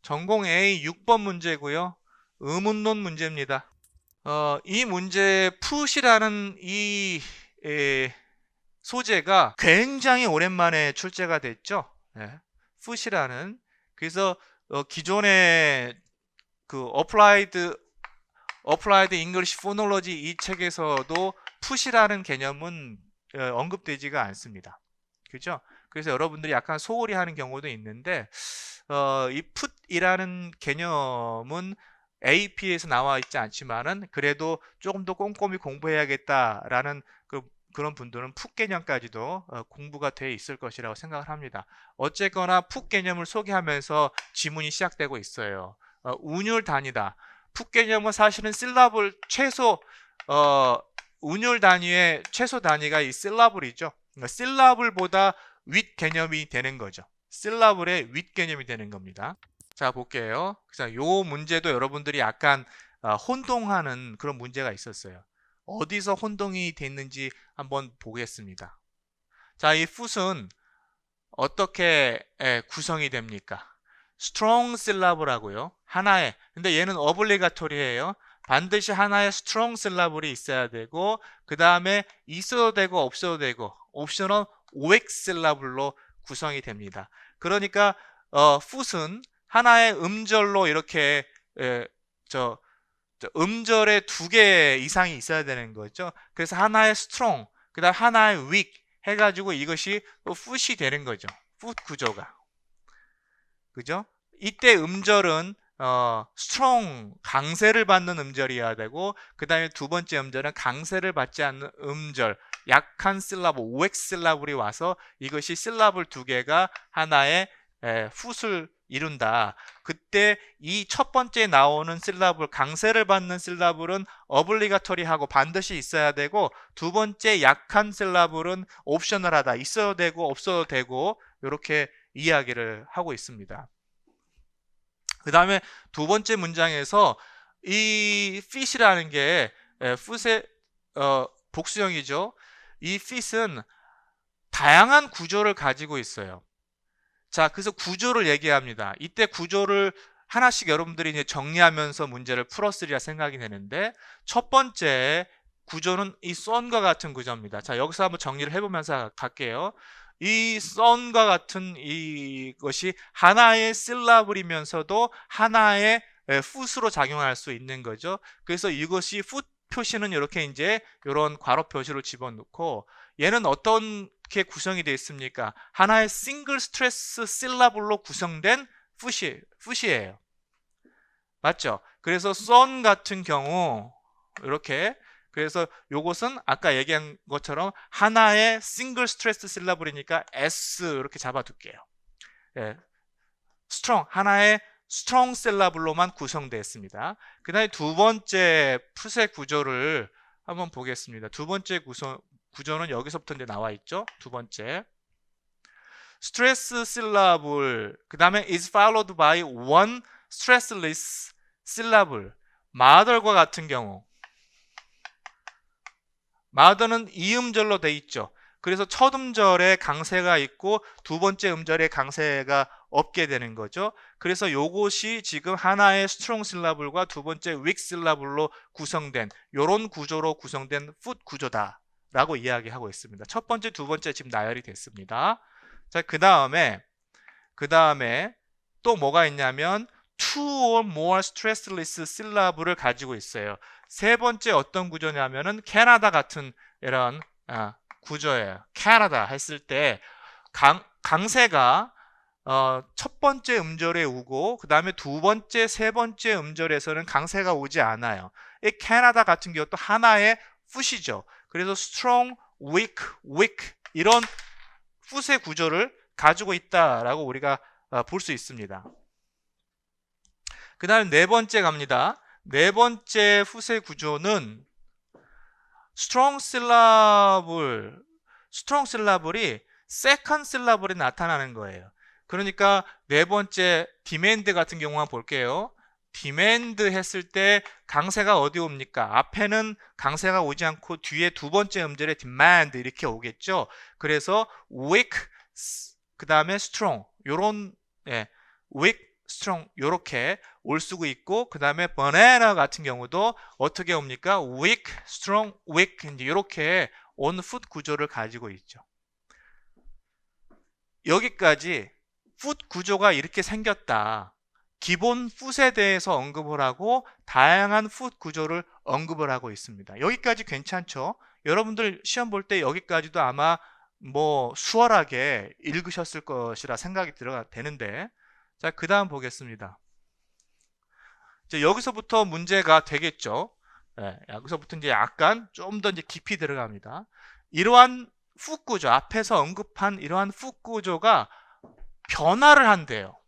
전공 A 6번 문제고요. 의문론 문제입니다. 이 문제 풋이라는 이 소재가 굉장히 오랜만에 출제가 됐죠. 네. 풋이라는. 그래서 기존의 그 Applied English Phonology 이 책에서도 풋이라는 개념은 언급되지가 않습니다. 그죠? 그래서 여러분들이 약간 소홀히 하는 경우도 있는데 이 풋이라는 개념은 AP에서 나와 있지 않지만은 그래도 조금 더 꼼꼼히 공부해야겠다라는 그런 분들은 풋 개념까지도 공부가 돼 있을 것이라고 생각을 합니다. 어쨌거나 풋 개념을 소개하면서 지문이 시작되고 있어요. 운율 단위다. 풋 개념은 사실은 실라블 최소 운율 단위의 최소 단위가 이 실라블이죠. 그러니까 실라블보다 윗 개념이 되는 거죠. 실라블의 윗 개념이 되는 겁니다. 자, 볼게요. 그래서 요 문제도 여러분들이 약간 혼동하는 그런 문제가 있었어요. 어디서 혼동이 됐는지 한번 보겠습니다. 자, 이 풋은 어떻게 구성이 됩니까? strong syllable하고요. 하나의, 근데 얘는 obligatory예요. 반드시 하나의 strong syllable이 있어야 되고, 그 다음에 있어도 되고 없어도 되고, 옵션은 weak syllable로 구성이 됩니다. 그러니까 풋은 하나의 음절로 이렇게 음절에 2개 이상이 있어야 되는 거죠. 그래서 하나의 strong, 그 다음 하나의 weak 해가지고 이것이 또 풋이 되는 거죠. 풋 구조가. 그죠? 이때 음절은 strong, 강세를 받는 음절이어야 되고, 그 다음에 두 번째 음절은 강세를 받지 않는 음절, 약한 실라블, weak 실라블이 와서 이것이 실라블 2개가 하나의 풋을 이룬다. 그때 이 첫 번째 나오는 실라블, 강세를 받는 실라블은 어블리가토리하고 반드시 있어야 되고, 두 번째 약한 실라블은 옵셔널하다. 있어도 되고 없어도 되고 이렇게 이야기를 하고 있습니다. 그 다음에 두 번째 문장에서 이 fit이라는 게 풋의 복수형이죠. 이 fit은 다양한 구조를 가지고 있어요. 자, 그래서 구조를 얘기합니다. 이때 구조를 하나씩 여러분들이 이제 정리하면서 문제를 풀었으리라 생각이 되는데, 첫 번째 구조는 이 썬과 같은 구조입니다. 자, 여기서 한번 정리를 해보면서 갈게요. 이 썬과 같은 이것이 하나의 실라블이면서도 하나의 풋으로 작용할 수 있는 거죠. 그래서 이것이 풋 표시는 이렇게 이제 이런 괄호 표시를 집어넣고, 얘는 어떻게 구성이 되어 있습니까? 하나의 싱글 스트레스 실라블로 구성된 풋이에요. 맞죠? 그래서 son 같은 경우 이렇게, 그래서 요것은 아까 얘기한 것처럼 하나의 싱글 스트레스 실라블이니까 S 이렇게 잡아둘게요. 예. strong, 하나의 strong 실라블로만 구성되어 있습니다. 그 다음에 두 번째 풋의 구조를 한번 보겠습니다. 두 번째 구조는 여기서부터 이제 나와 있죠. 두 번째 스트레스 실라블, 그 다음에 is followed by one stressless syllable. mother과 같은 경우, mother는 이음절로 돼 있죠. 그래서 첫 음절에 강세가 있고 두 번째 음절에 강세가 없게 되는 거죠. 그래서 요것이 지금 하나의 strong syllable과 두 번째 weak syllable로 구성된 요런 구조로 구성된 풋 구조다 라고 이야기하고 있습니다. 첫 번째, 두 번째 지금 나열이 됐습니다. 자, 그 다음에 또 뭐가 있냐면 two or more stressless syllable을 가지고 있어요. 세 번째 어떤 구조냐면은 캐나다 같은 이런 구조예요. 캐나다 했을 때 강세가 첫 번째 음절에 오고 그 다음에 두 번째, 세 번째 음절에서는 강세가 오지 않아요. 이 캐나다 같은 경우도 하나의 풋이죠. 그래서 strong, weak 이런 풋의 구조를 가지고 있다라고 우리가 볼 수 있습니다. 그 다음에 네 번째 갑니다. 네 번째 풋의 구조는 strong syllable이 second syllable에 나타나는 거예요. 그러니까 네 번째 demand 같은 경우만 볼게요. demand 했을 때 강세가 어디 옵니까? 앞에는 강세가 오지 않고 뒤에 두 번째 음절에 demand 이렇게 오겠죠. 그래서 weak, 그 다음에 strong 요런 weak, strong 요렇게 올 수가 있고, 그 다음에 banana 같은 경우도 어떻게 옵니까? weak, strong, weak 이제 이렇게 on foot 구조를 가지고 있죠. 여기까지 foot 구조가 이렇게 생겼다. 기본 foot에 대해서 언급을 하고 다양한 foot 구조를 언급을 하고 있습니다. 여기까지 괜찮죠? 여러분들 시험 볼 때 여기까지도 아마 뭐 수월하게 읽으셨을 것이라 생각이 되는데, 자, 그 다음 보겠습니다. 이제 여기서부터 문제가 되겠죠. 네, 여기서부터 이제 약간 좀 더 이제 깊이 들어갑니다. 이러한 훅 구조, 앞에서 언급한 이러한 훅 구조가 변화를 한대요.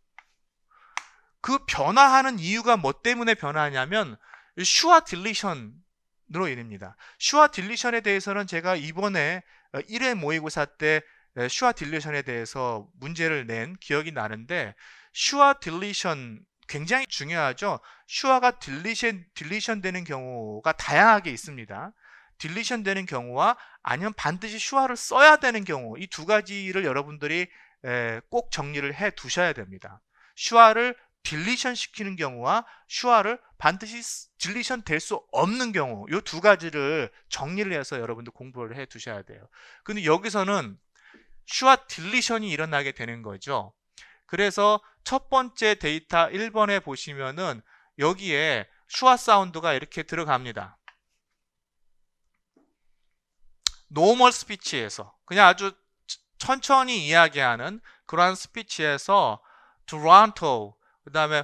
그 변화하는 이유가 뭐 때문에 변화하냐면 슈와 딜리션으로 인입니다. 슈와 딜리션에 대해서는 제가 이번에 1회 모의고사 때 슈와 딜리션에 대해서 문제를 낸 기억이 나는데, 슈와 딜리션 굉장히 중요하죠. 슈와가 딜리션 되는 경우가 다양하게 있습니다. 딜리션 되는 경우와 아니면 반드시 슈와를 써야 되는 경우, 이 두 가지를 여러분들이 꼭 정리를 해 두셔야 됩니다. 슈와를 딜리션 시키는 경우와 슈와를 반드시 딜리션 될 수 없는 경우, 이 두 가지를 정리를 해서 여러분들 공부를 해 두셔야 돼요. 근데 여기서는 슈와 딜리션이 일어나게 되는 거죠. 그래서 첫 번째 데이터 1번에 보시면은 여기에 슈와 사운드가 이렇게 들어갑니다. 노멀 스피치에서 그냥 아주 천천히 이야기하는 그러한 스피치에서 토론토, 그 다음에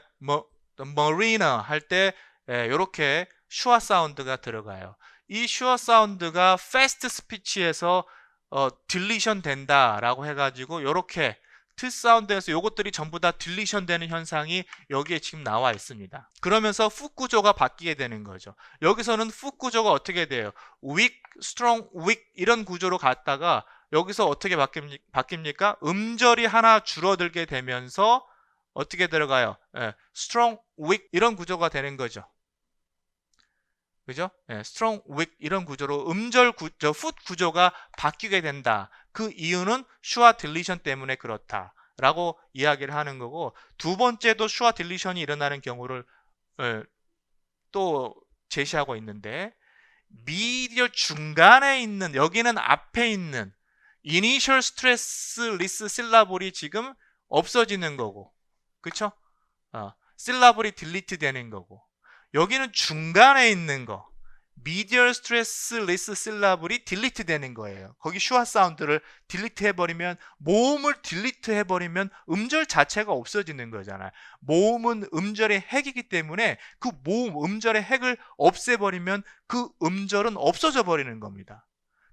머리나 할 때 이렇게 슈어 사운드가 들어가요. 이 슈어 사운드가 패스트 스피치에서 딜리션 된다라고 해가지고 이렇게 트 사운드에서 이것들이 전부 다 딜리션 되는 현상이 여기에 지금 나와 있습니다. 그러면서 훅 구조가 바뀌게 되는 거죠. 여기서는 훅 구조가 어떻게 돼요? weak, strong, weak 이런 구조로 갔다가 여기서 어떻게 바뀝니까? 음절이 하나 줄어들게 되면서 어떻게 들어가요? strong, weak 이런 구조가 되는 거죠. 그죠? strong, weak 이런 구조로 음절 풋 구조가 바뀌게 된다. 그 이유는 슈와 딜리션 때문에 그렇다라고 이야기를 하는 거고, 두 번째도 슈와 딜리션이 일어나는 경우를 또 제시하고 있는데, 미디어 중간에 있는, 여기는 앞에 있는 이니셜 스트레스리스 실라볼이 지금 없어지는 거고, 그쵸? 실라볼이 딜리트 되는 거고, 여기는 중간에 있는 거 미디얼 스트레스 리스 실라블이 딜리트 되는 거예요. 거기 슈아 사운드를 딜리트 해버리면, 모음을 딜리트 해버리면 음절 자체가 없어지는 거잖아요. 모음은 음절의 핵이기 때문에 그 모음, 음절의 핵을 없애버리면 그 음절은 없어져 버리는 겁니다.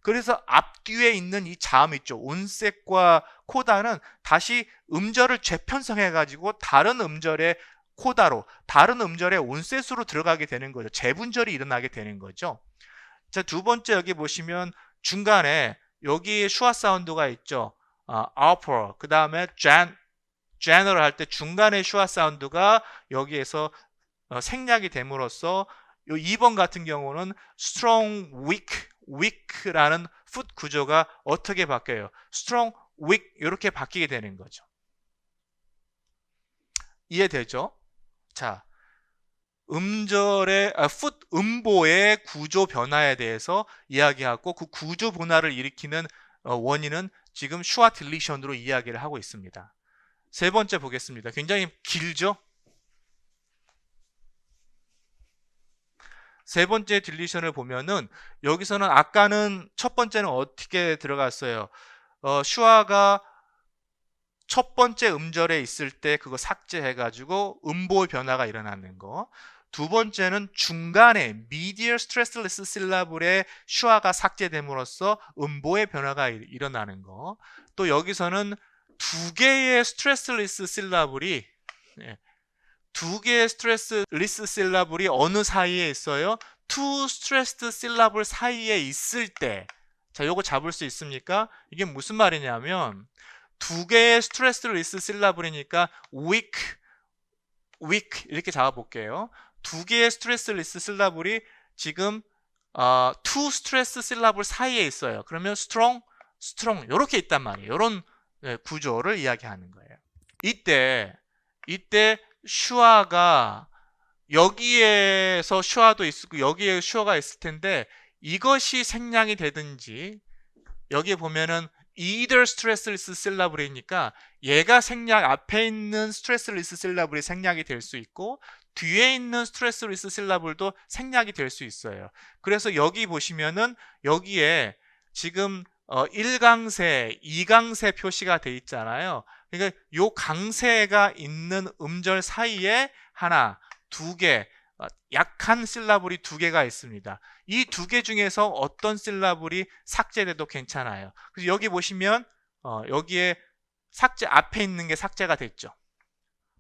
그래서 앞뒤에 있는 이 자음 있죠. 온셋과 코다는 다시 음절을 재편성해가지고 다른 음절의 코다로, 다른 음절의 온셋으로 들어가게 되는 거죠. 재분절이 일어나게 되는 거죠. 자, 두 번째 여기 보시면 중간에 여기에 슈아 사운드가 있죠. upper, 그 다음에 general 할 때 중간에 슈아 사운드가 여기에서 생략이 됨으로써 요 2번 같은 경우는 strong, weak라는 foot 구조가 어떻게 바뀌어요? strong, weak 이렇게 바뀌게 되는 거죠. 이해되죠? 자, 음절의 foot 음보의 구조 변화에 대해서 이야기하고, 그 구조 변화를 일으키는 원인은 지금 슈아 딜리션으로 이야기를 하고 있습니다. 세 번째 보겠습니다. 굉장히 길죠? 세 번째 딜리션을 보면은 여기서는 아까는 첫 번째는 어떻게 들어갔어요? 슈아가 첫 번째 음절에 있을 때 그거 삭제해가지고 음보의 변화가 일어나는 거. 두 번째는 중간에 미디얼 스트레스리스 실라블의 슈아가 삭제됨으로써 음보의 변화가 일어나는 거. 또 여기서는 두 개의 스트레스리스 실라블이 두 개의 스트레스리스 실라블이 어느 사이에 있어요? 투 스트레스 실라블 사이에 있을 때, 자, 요거 잡을 수 있습니까? 이게 무슨 말이냐면 두 개의 스트레스리스 실라블이니까 weak 이렇게 잡아볼게요. 두 개의 스트레스리스 실라블이 지금 투 스트레스 실라블 사이에 있어요. 그러면 strong 이렇게 있단 말이에요. 이런 구조를 이야기하는 거예요. 이때 슈아가 여기에서 슈아도 있고 여기에 슈아가 있을 텐데 이것이 생략이 되든지 여기에 보면은 either stressless syllable이니까 얘가 생략 앞에 있는 stressless syllable이 생략이 될 수 있고 뒤에 있는 stressless syllable도 생략이 될 수 있어요. 그래서 여기 보시면은 여기에 지금 1강세, 2강세 표시가 돼 있잖아요. 그러니까 요 강세가 있는 음절 사이에 하나, 두 개, 약한 실라블이 두 개가 있습니다. 이 두 개 중에서 어떤 실라블이 삭제돼도 괜찮아요. 그래서 여기 보시면 여기에 삭제 앞에 있는 게 삭제가 됐죠.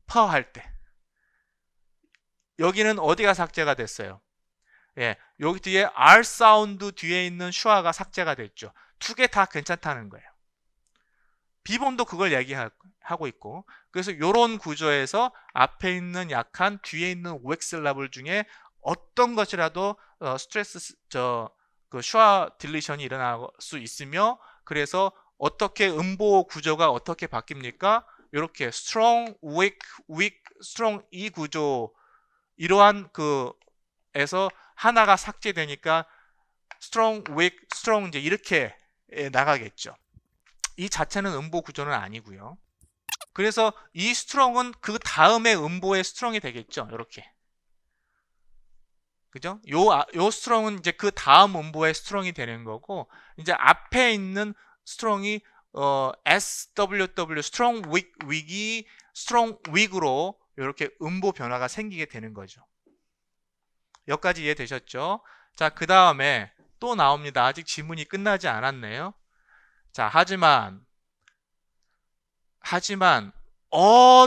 퍼 할 때. 여기는 어디가 삭제가 됐어요? 예, 여기 뒤에 R 사운드 뒤에 있는 슈아가 삭제가 됐죠. 두 개 다 괜찮다는 거예요. 비본도 그걸 얘기하고 있고, 그래서 이런 구조에서 앞에 있는 약한 뒤에 있는 OX 실라블 중에 어떤 것이라도 스트레스 그 슈아 딜리션이 일어날 수 있으며, 그래서 어떻게 음보 구조가 어떻게 바뀝니까? 이렇게 strong, weak, weak, strong 이 구조 이러한 그에서 하나가 삭제되니까 strong, weak, strong 이제 이렇게 나가겠죠. 이 자체는 음보 구조는 아니고요. 그래서 이 strong은 그 다음에 음보의 strong이 되겠죠. 이렇게. 그죠? 요 strong은 이제 그 다음 음보의 strong이 되는 거고, 이제 앞에 있는 strong이 SWW, strong, weak, weak이 strong, weak으로 이렇게 음보 변화가 생기게 되는 거죠. 여기까지 이해되셨죠? 자, 그 다음에 또 나옵니다. 아직 지문이 끝나지 않았네요. 자, 하지만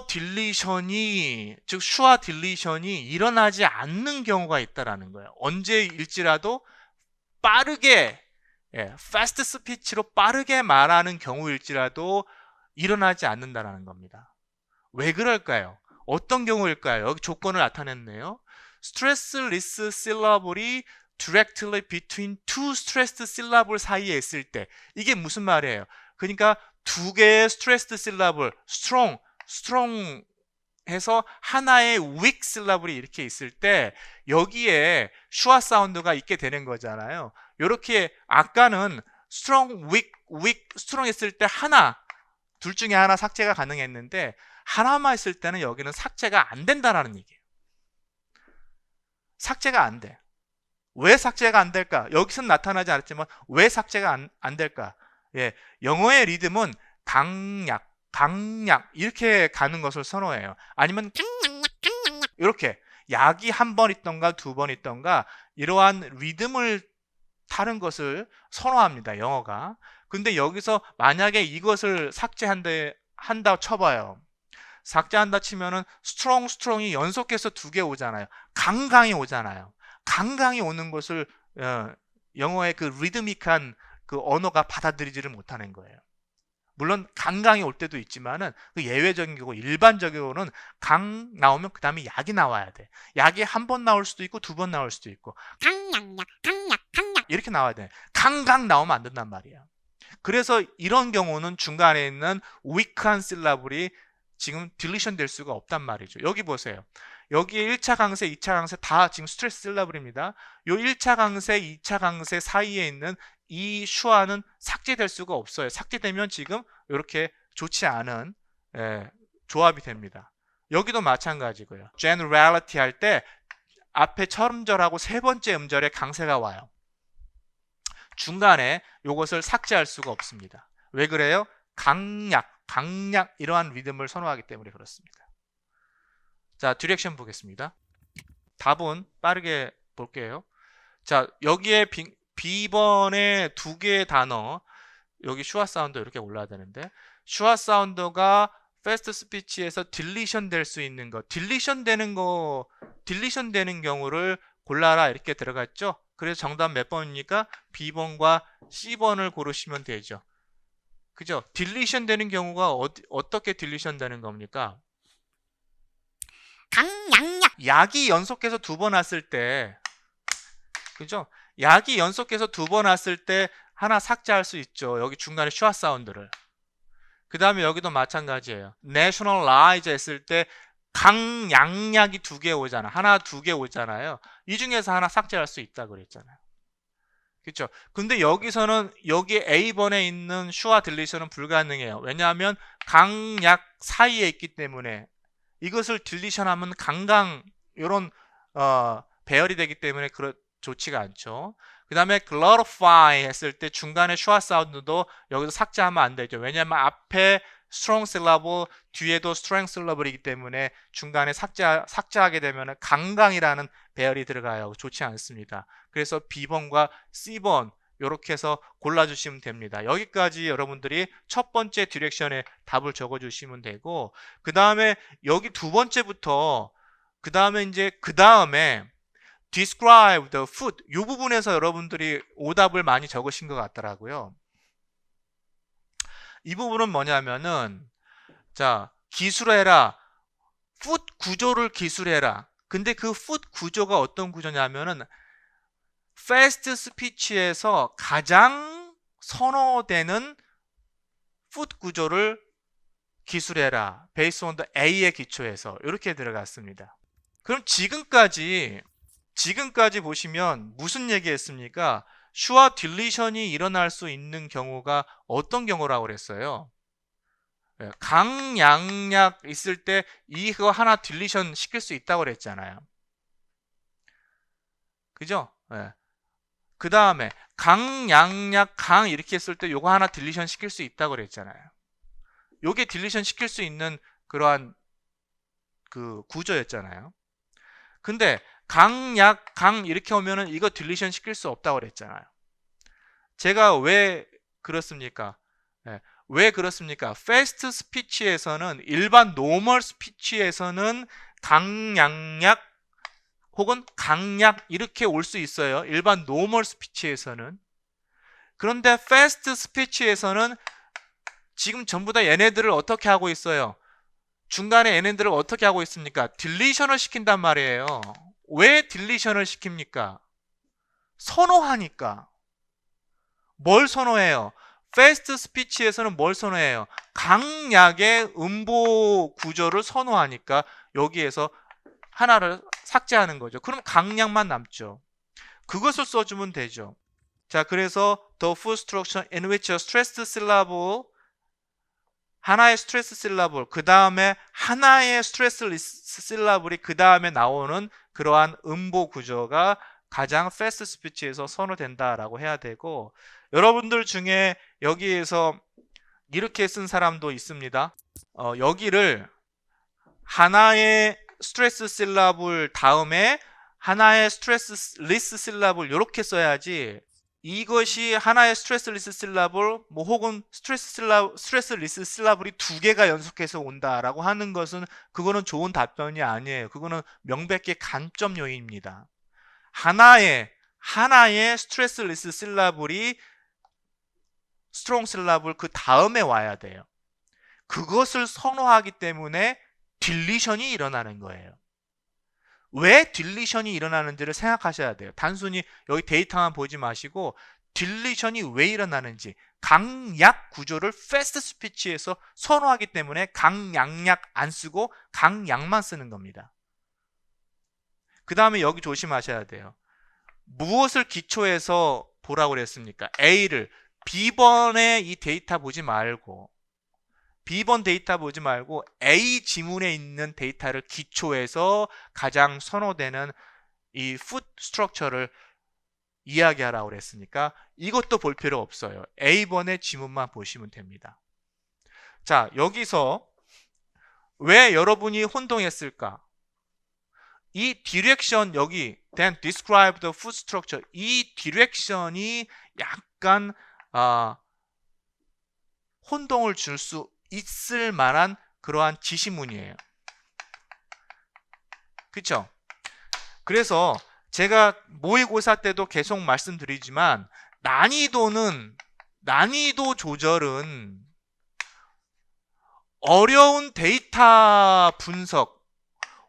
딜리션이, 즉 슈아 딜리션이 일어나지 않는 경우가 있다라는 거예요. 언제일지라도 빠르게 fast speech로 빠르게 말하는 경우일지라도 일어나지 않는다라는 겁니다. 왜 그럴까요? 어떤 경우일까요? 여기 조건을 나타냈네요. stressless syllable이 directly between two stressed syllable 사이에 있을 때, 이게 무슨 말이에요? 그러니까 두 개의 stressed syllable, strong 해서 하나의 weak syllable이 이렇게 있을 때 여기에 슈아 사운드가 있게 되는 거잖아요. 이렇게 아까는 strong, weak, strong 했을 때 하나, 둘 중에 하나 삭제가 가능했는데 하나만 있을 때는 여기는 삭제가 안 된다라는 얘기예요. 삭제가 안 돼. 왜 삭제가 안 될까? 여기서는 나타나지 않았지만 왜 삭제가 안 될까? 예, 영어의 리듬은 강약 이렇게 가는 것을 선호해요. 아니면 이렇게 약이 한 번 있던가 두 번 있던가 이러한 리듬을 타는 것을 선호합니다. 영어가. 근데 여기서 만약에 이것을 삭제한다 쳐봐요. 삭제한다 치면은 strong이 연속해서 두 개 오잖아요. 강강이 오잖아요. 강강이 오는 것을 영어의 그 리드미컬한 그 언어가 받아들이지를 못하는 거예요. 물론 강강이 올 때도 있지만은 그 예외적인 경우, 일반적으로는 강 나오면 그 다음에 약이 나와야 돼. 약이 한 번 나올 수도 있고 두 번 나올 수도 있고 강약 이렇게 나와야 돼. 강강 나오면 안 된단 말이야. 그래서 이런 경우는 중간에 있는 weak한 실라블이 지금 딜리션 될 수가 없단 말이죠. 여기 보세요. 여기에 1차 강세, 2차 강세 다 지금 스트레스 실라블입니다. 요 1차 강세, 2차 강세 사이에 있는 이 슈아는 삭제될 수가 없어요. 삭제되면 지금 이렇게 좋지 않은 조합이 됩니다. 여기도 마찬가지고요. generality 할 때 앞에 첫 음절하고 세 번째 음절에 강세가 와요. 중간에 이것을 삭제할 수가 없습니다. 왜 그래요? 강약 이러한 리듬을 선호하기 때문에 그렇습니다. 자, 디렉션 보겠습니다. 답은 빠르게 볼게요. 자, 여기에 B번에 두 개의 단어, 여기 슈아 사운드 이렇게 올라야 되는데, 슈아 사운드가 패스트 스피치에서 딜리션 될 수 있는 거, 딜리션 되는 경우를 골라라 이렇게 들어갔죠. 그래서 정답 몇 번입니까? B번과 C번을 고르시면 되죠. 그죠? 딜리션 되는 경우가 어떻게 딜리션 되는 겁니까? 약이 연속해서 두 번 왔을 때, 그죠? 약이 연속해서 두 번 왔을 때 하나 삭제할 수 있죠. 여기 중간에 슈아 사운드를. 그 다음에 여기도 마찬가지예요. nationalize 했을 때 강약약이 2개 오잖아. 하나, 2개 오잖아요. 이 중에서 하나 삭제할 수 있다 그랬잖아요. 그렇죠? 근데 여기서는 여기 A번에 있는 슈와 딜리션은 불가능해요. 왜냐하면 강약 사이에 있기 때문에 이것을 딜리션하면 강강 이런 배열이 되기 때문에 좋지가 않죠. 그 다음에 glorify 했을 때 중간에 슈아 사운드도 여기서 삭제하면 안 되죠. 왜냐하면 앞에 strong syllable 뒤에도 strong syllable이기 때문에 중간에 삭제하게 되면 강강이라는 배열이 들어가요. 좋지 않습니다. 그래서 B번과 C번 이렇게 해서 골라주시면 됩니다. 여기까지 여러분들이 첫 번째 디렉션에 답을 적어주시면 되고, 그 다음에 여기 두 번째부터 그 다음에 describe the food 이 부분에서 여러분들이 오답을 많이 적으신 것 같더라고요. 이 부분은 뭐냐면은 자, 기술해라. food 구조를 기술해라. 근데 그 food 구조가 어떤 구조냐면은 fast speech에서 가장 선호되는 food 구조를 기술해라. based on the A의 기초에서 이렇게 들어갔습니다. 그럼 지금까지 보시면 무슨 얘기했습니까? 슈와 딜리션이 일어날 수 있는 경우가 어떤 경우라고 그랬어요? 강약약 있을 때 이거 하나 딜리션 시킬 수 있다고 그랬잖아요. 그죠? 그 다음에 강약약 강 이렇게 했을 때 요거 하나 딜리션 시킬 수 있다고 그랬잖아요. 요게 딜리션 시킬 수 있는 그러한 그 구조였잖아요. 근데 강약 강 이렇게 오면은 이거 딜리션 시킬 수 없다고 그랬잖아요. 제가 왜 그렇습니까? 왜 그렇습니까? 패스트 스피치에서는 일반 노멀 스피치에서는 강약약 혹은 강약 이렇게 올 수 있어요. 일반 노멀 스피치에서는. 그런데 패스트 스피치에서는 지금 전부 다 얘네들을 어떻게 하고 있어요? 중간에 얘네들을 어떻게 하고 있습니까? 딜리션을 시킨단 말이에요. 왜 딜리션을 시킵니까? 선호하니까. 뭘 선호해요? 패스트 스피치에서는 뭘 선호해요? 강약의 음보 구조를 선호하니까 여기에서 하나를 삭제하는 거죠. 그럼 강약만 남죠. 그것을 써주면 되죠. 자, 그래서 the full structure in which a stressed syllable 하나의 스트레스 실라블, 그 다음에 하나의 스트레스 실라블이 그 다음에 나오는 그러한 음보 구조가 가장 패스트 스피치에서 선호된다라고 해야 되고, 여러분들 중에 여기에서 이렇게 쓴 사람도 있습니다. 여기를 하나의 스트레스 실라블 다음에 하나의 스트레스 리스 실라블 이렇게 써야지, 이것이 하나의 스트레스 리스 실라블 혹은 스트레스 리스 실라블이 2개가 연속해서 온다라고 하는 것은 그거는 좋은 답변이 아니에요. 그거는 명백히 간점 요인입니다. 하나의 스트레스 리스 실라블이 스트롱 실라블 그 다음에 와야 돼요. 그것을 선호하기 때문에 딜리션이 일어나는 거예요. 왜 딜리션이 일어나는지를 생각하셔야 돼요. 단순히 여기 데이터만 보지 마시고 딜리션이 왜 일어나는지, 강약 구조를 패스트 스피치에서 선호하기 때문에 강약약 안 쓰고 강약만 쓰는 겁니다. 그 다음에 여기 조심하셔야 돼요. 무엇을 기초해서 보라고 그랬습니까? A를. B번의 이 데이터 보지 말고 B번 데이터 보지 말고 A 지문에 있는 데이터를 기초해서 가장 선호되는 이 food structure를 이야기하라고 그랬으니까 이것도 볼 필요 없어요. A번의 지문만 보시면 됩니다. 자, 여기서 왜 여러분이 혼동했을까? 이 디렉션 여기 then describe the food structure, 이 디렉션이 약간 혼동을 줄 수 있을 만한 그러한 지시문이에요. 그렇죠? 그래서 제가 모의고사 때도 계속 말씀드리지만 난이도 조절은 어려운 데이터 분석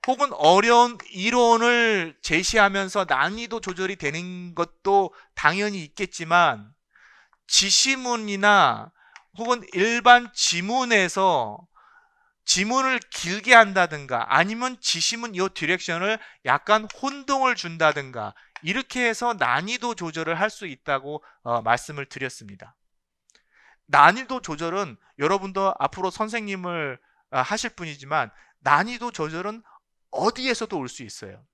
혹은 어려운 이론을 제시하면서 난이도 조절이 되는 것도 당연히 있겠지만, 지시문이나 혹은 일반 지문에서 지문을 길게 한다든가 아니면 지시문 이 디렉션을 약간 혼동을 준다든가 이렇게 해서 난이도 조절을 할 수 있다고 말씀을 드렸습니다. 난이도 조절은 여러분도 앞으로 선생님을 하실 분이지만 난이도 조절은 어디에서도 올 수 있어요.